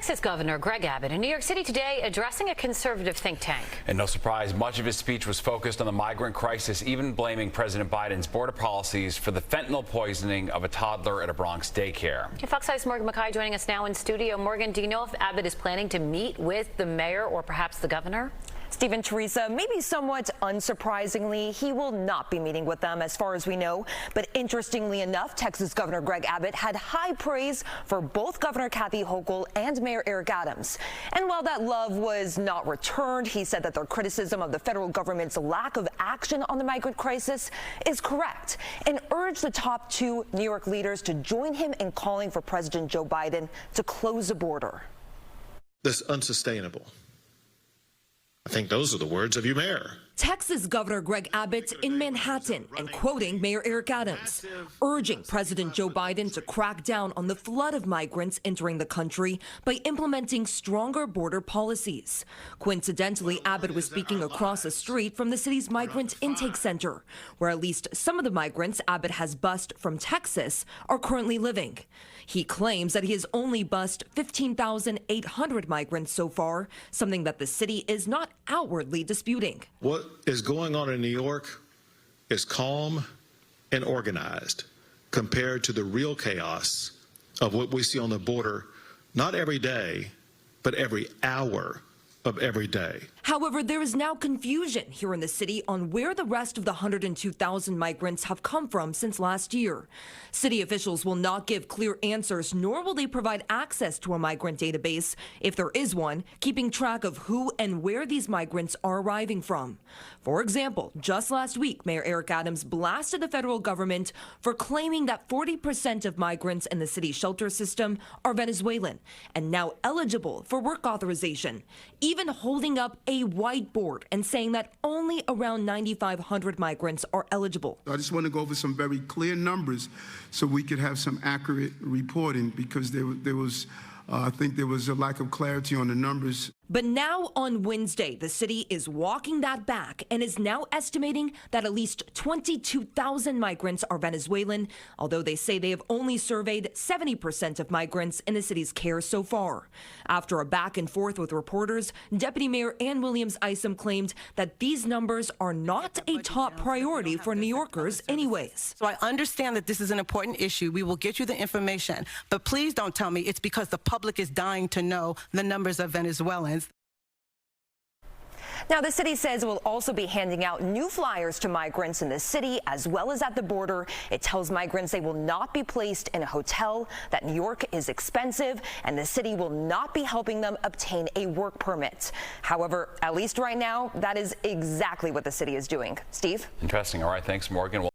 Texas Governor Greg Abbott in New York City today addressing a conservative think tank. And no surprise, much of his speech was focused on the migrant crisis, even blaming President Biden's border policies for the fentanyl poisoning of a toddler at a Bronx daycare. Fox 5's Morgan McKay joining us now in studio. Morgan, do you know if Abbott is planning to meet with the mayor or perhaps the governor? Stephen, Teresa, maybe somewhat unsurprisingly, he will not be meeting with them as far as we know. But interestingly enough, Texas Governor Greg Abbott had high praise for both Governor Kathy Hochul and Mayor Eric Adams. And while that love was not returned, he said that their criticism of the federal government's lack of action on the migrant crisis is correct and urged the top two New York leaders to join him in calling for President Joe Biden to close the border. This is unsustainable. I think those are the words of your mayor. Texas Governor Greg Abbott in Manhattan and quoting Mayor Eric Adams, urging President Joe Biden to crack down on the flood of migrants entering the country by implementing stronger border policies. Coincidentally, Abbott was speaking across the street from the city's migrant intake center, where at least some of the migrants Abbott has bused from Texas are currently living. He claims that he has only bused 15,800 migrants so far, something that the city is not outwardly disputing. What is going on in New York is calm and organized compared to the real chaos of what we see on the border, not every day, but every hour of every day. However, there is now confusion here in the city on where the rest of the 102,000 migrants have come from since last year. City officials will not give clear answers, nor will they provide access to a migrant database, if there is one, keeping track of who and where these migrants are arriving from. For example, just last week, Mayor Eric Adams blasted the federal government for claiming that 40% of migrants in the city shelter system are Venezuelan and now eligible for work authorization, even holding up a whiteboard and saying that only around 9,500 migrants are eligible. I just want to go over some very clear numbers so we could have some accurate reporting, because I think there was a lack of clarity on the numbers. But now on Wednesday, the city is walking that back and is now estimating that at least 22,000 migrants are Venezuelan, although they say they have only surveyed 70% of migrants in the city's care so far. After a back and forth with reporters, Deputy Mayor Ann Williams-Isom claimed that these numbers are not a top priority for New Yorkers anyways. So I understand that this is an important issue. We will get you the information, but please don't tell me it's because the public is dying to know the numbers of Venezuelans. Now, the city says it will also be handing out new flyers to migrants in the city as well as at the border. It tells migrants they will not be placed in a hotel, that New York is expensive, and the city will not be helping them obtain a work permit. However, at least right now, that is exactly what the city is doing. Steve? Interesting. All right. Thanks, Morgan.